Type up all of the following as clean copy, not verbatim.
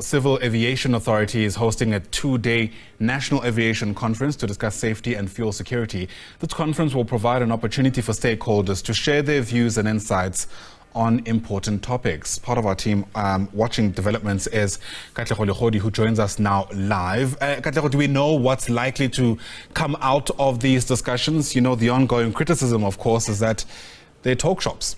Civil Aviation Authority is hosting a two-day National Aviation Conference to discuss safety and fuel security. This conference will provide an opportunity for stakeholders to share their views and insights on important topics. Part of our team watching developments is Katlego, who joins us now live. Katlego, do we know what's likely to come out of these discussions? You know, the ongoing criticism, of course, is that they're talk shops.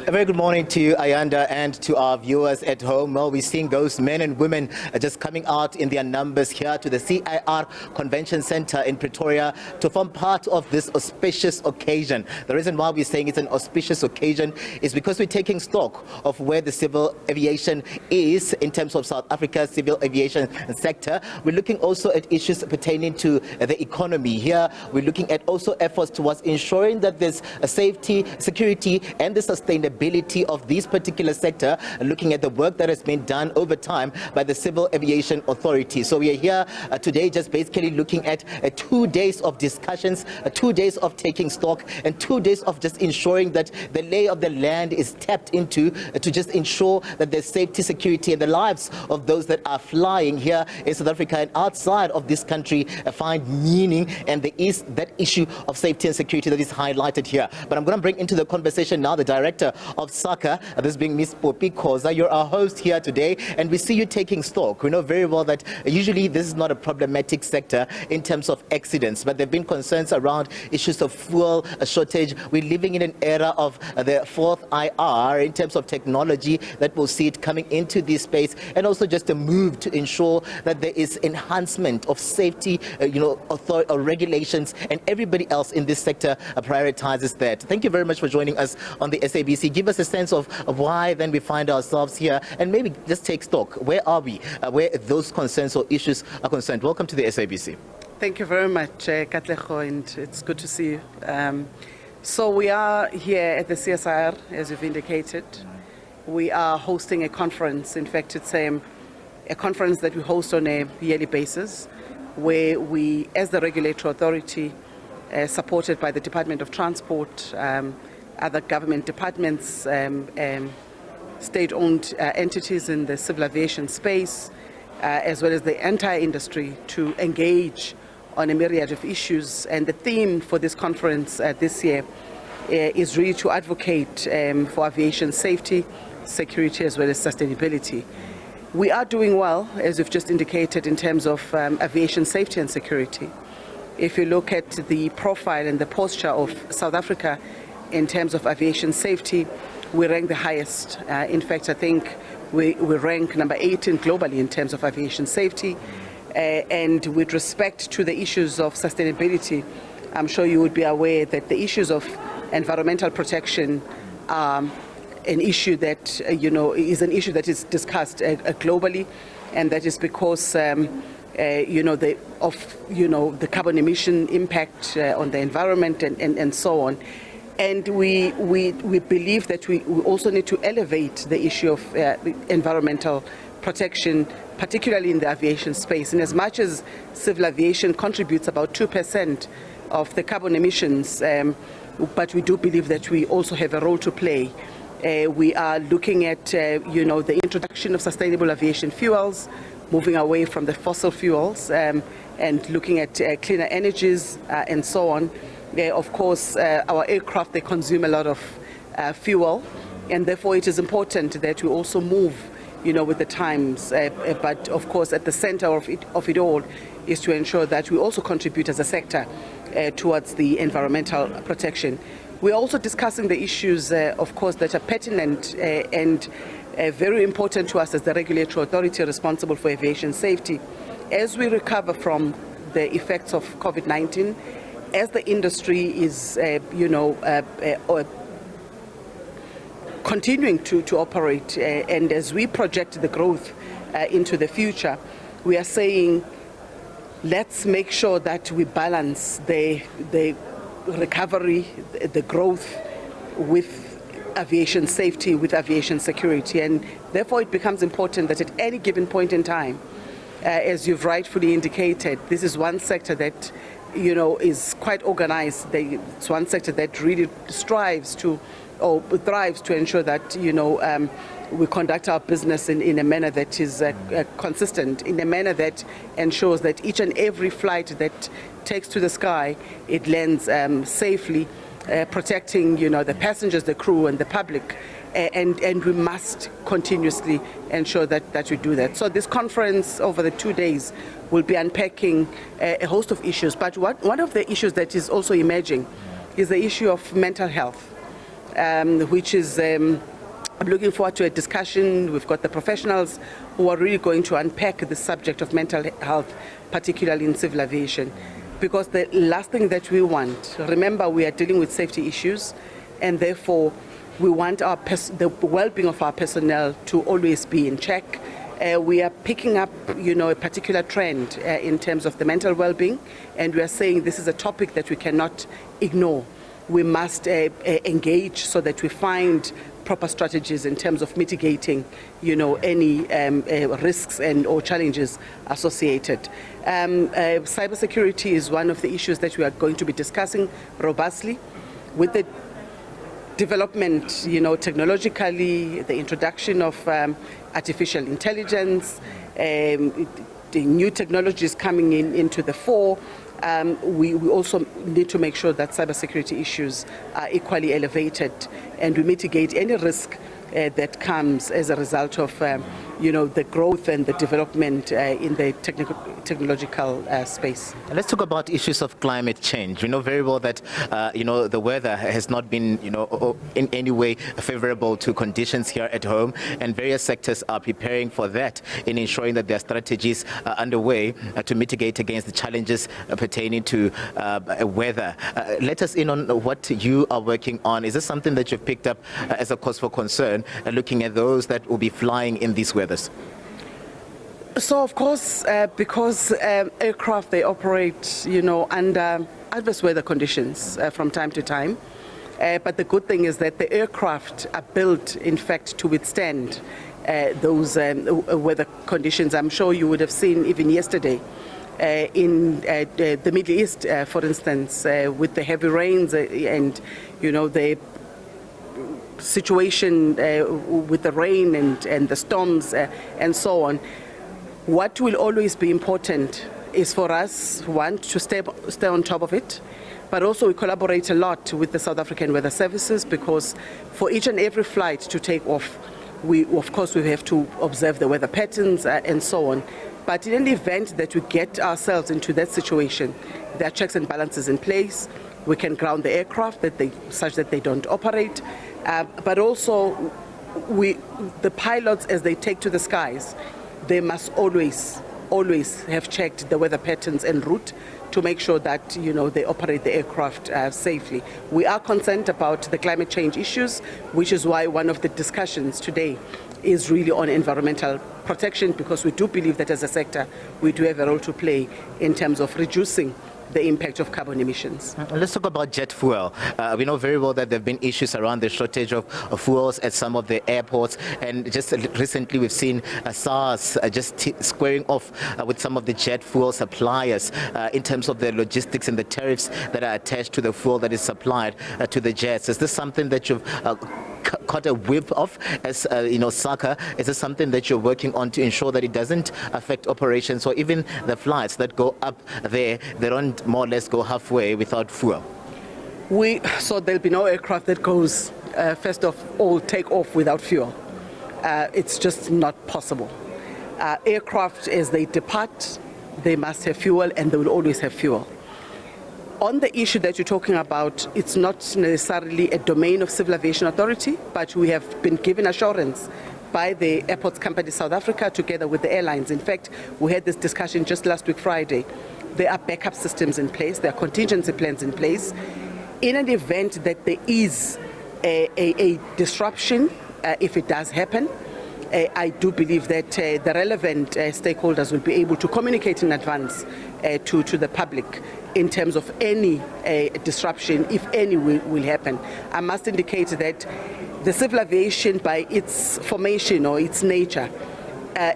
A very good morning to you, Ayanda, and to our viewers at home. Well, we're seeing those men and women just coming out in their numbers here to the CIR Convention Center in Pretoria to form part of this auspicious occasion. The reason why we're saying it's an auspicious occasion is because we're taking stock of where the civil aviation is in terms of South Africa's civil aviation sector. We're looking also at issues pertaining to the economy. Here, we're looking at also efforts towards ensuring that there's a safety, security, and the sustainability of this particular sector, looking at the work that has been done over time by the Civil Aviation Authority. So we are here today just basically looking at 2 days of discussions, 2 days of taking stock, and 2 days of just ensuring that the lay of the land is tapped into to just ensure that there's safety, security, and the lives of those that are flying here in South Africa and outside of this country find meaning, and there is that issue of safety and security that is highlighted here. But I'm going to bring into the conversation now the Director of SACA, this being Ms. Poppy Khoza. You're our host here today, and we see you taking stock. We know very well that usually this is not a problematic sector in terms of accidents, but there have been concerns around issues of fuel shortage. We're living in an era of the fourth IR in terms of technology that will see it coming into this space, and also just a move to ensure that there is enhancement of safety, regulations, and everybody else in this sector prioritizes that. Thank you very much for joining us on the SABC. Give us a sense of why then we find ourselves here, and maybe just take stock. Where are we? Where those concerns or issues are concerned? Welcome to the SABC. Thank you very much, Katlego, and it's good to see you. So we are here at the CSIR, as you've indicated. We are hosting a conference. In fact, it's a conference that we host on a yearly basis, where we, as the regulatory authority, supported by the Department of Transport, other government departments, state-owned entities in the civil aviation space, as well as the entire industry, to engage on a myriad of issues. And the theme for this conference this year is really to advocate for aviation safety, security, as well as sustainability. We are doing well, as you've just indicated, in terms of aviation safety and security. If you look at the profile and the posture of South Africa in terms of aviation safety, we rank the highest. In fact, I think we rank number 18 globally in terms of aviation safety. And with respect to the issues of sustainability, I'm sure you would be aware that the issues of environmental protection are an issue that is an issue that is discussed globally, and that is because the carbon emission impact on the environment and so on. And we believe that we also need to elevate the issue of environmental protection, particularly in the aviation space. And as much as civil aviation contributes about 2% of the carbon emissions, but we do believe that we also have a role to play. We are looking at the introduction of sustainable aviation fuels, moving away from the fossil fuels, and looking at cleaner energies and so on. Of course, our aircraft, they consume a lot of fuel, and therefore it is important that we also move, with the times. But of course, at the center of it all is to ensure that we also contribute as a sector towards the environmental protection. We're also discussing the issues, of course, that are pertinent and very important to us as the regulatory authority responsible for aviation safety. As we recover from the effects of COVID-19, as the industry is, continuing to operate, and as we project the growth into the future, we are saying, let's make sure that we balance the recovery, the growth with aviation safety, with aviation security. And therefore it becomes important that at any given point in time, as you've rightfully indicated, this is one sector that is quite organized. It's one sector that really strives to or thrives to ensure that, we conduct our business in a manner that is consistent, in a manner that ensures that each and every flight that takes to the sky, it lands safely, protecting, the passengers, the crew, and the public. And we must continuously ensure that we do that. So this conference over the 2 days will be unpacking a host of issues. But one of the issues that is also emerging is the issue of mental health, which is I'm looking forward to a discussion. We've got the professionals who are really going to unpack the subject of mental health, particularly in civil aviation. Because the last thing that we want, remember, we are dealing with safety issues, and therefore we want the well-being of our personnel to always be in check. We are picking up, a particular trend in terms of the mental well-being, and we are saying this is a topic that we cannot ignore. We must engage so that we find proper strategies in terms of mitigating, any risks or challenges associated. Cybersecurity is one of the issues that we are going to be discussing robustly with the development, technologically, the introduction of artificial intelligence, the new technologies coming into the fore. We also need to make sure that cybersecurity issues are equally elevated, and we mitigate any risk that comes as a result of the growth and the development in the technological space. And let's talk about issues of climate change. We know very well that the weather has not been in any way favorable to conditions here at home, and various sectors are preparing for that in ensuring that their strategies are underway to mitigate against the challenges pertaining to weather. Let us in on what you are working on. Is this something that you've picked up as a cause for concern, looking at those that will be flying in these weathers? So, of course, because aircraft, they operate, under adverse weather conditions from time to time. But the good thing is that the aircraft are built, in fact, to withstand those weather conditions. I'm sure you would have seen even yesterday in the Middle East, for instance, with the heavy rains and, the situation with the rain and the storms and so on. What will always be important is for us, one, to stay on top of it, but also we collaborate a lot with the South African Weather Services, because for each and every flight to take off, we have to observe the weather patterns and so on. But in any event that we get ourselves into that situation, there are checks and balances in place. We can ground the aircraft such that they don't operate. But also, the pilots, as they take to the skies, they must always have checked the weather patterns en route to make sure that they operate the aircraft safely. We are concerned about the climate change issues, which is why one of the discussions today is really on environmental protection, because we do believe that as a sector we do have a role to play in terms of reducing the impact of carbon emissions. Let's talk about jet fuel. We know very well that there have been issues around the shortage of fuels at some of the airports, and just recently we've seen SARS just squaring off with some of the jet fuel suppliers in terms of the logistics and the tariffs that are attached to the fuel that is supplied to the jets. Is this something that you've caught a whip of as SACA? Is this something that you're working on to ensure that it doesn't affect operations, or even the flights that go up there, they don't more or less go halfway without fuel? So there'll be no aircraft that goes first of all take off without fuel. It's just not possible. Aircraft, as they depart, they must have fuel, and they will always have fuel. On the issue that you're talking about, it's not necessarily a domain of Civil Aviation Authority, but we have been given assurance by the Airports Company South Africa together with the airlines. In fact, we had this discussion just last week Friday. There are backup systems in place, there are contingency plans in place. In an event that there is a disruption, if it does happen, I do believe that the relevant stakeholders will be able to communicate in advance to the public in terms of any disruption, if any will happen. I must indicate that the civil aviation, by its formation or its nature,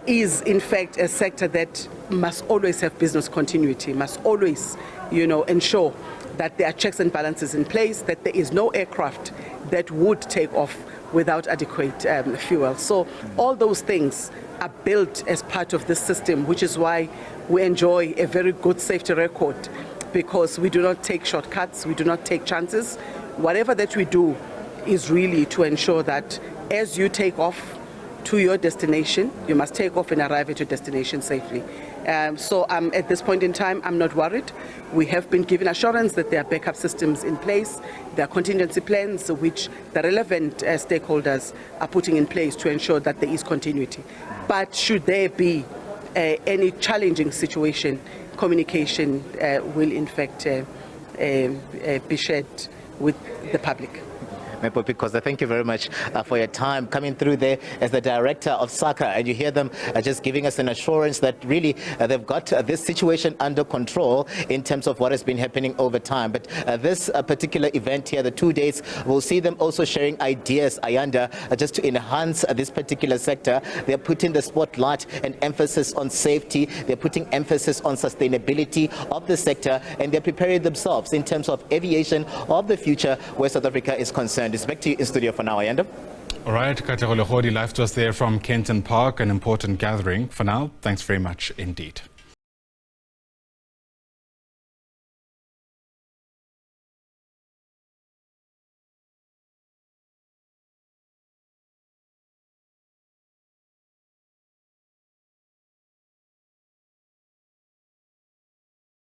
is in fact a sector that must always have business continuity, must always ensure that there are checks and balances in place, that there is no aircraft that would take off without adequate fuel. So all those things are built as part of this system, which is why we enjoy a very good safety record, because we do not take shortcuts, we do not take chances. Whatever that we do is really to ensure that as you take off to your destination, you must take off and arrive at your destination safely. So at this point in time, I'm not worried. We have been given assurance that there are backup systems in place. There are contingency plans which the relevant stakeholders are putting in place to ensure that there is continuity. But should there be any challenging situation, communication will in fact be shared with the public. Because thank you very much for your time coming through there as the director of SACA, and you hear them just giving us an assurance that really they've got this situation under control in terms of what has been happening over time. But this particular event here, the 2 days, will see them also sharing ideas, Ayanda, just to enhance this particular sector. They're putting the spotlight and emphasis on safety. They're putting emphasis on sustainability of the sector, and they're preparing themselves in terms of aviation of the future where South Africa is concerned. It's back to you in studio for now, Ayanda. All right, Katlego, Legodi, live to us there from Kenton Park, an important gathering. For now, thanks very much indeed.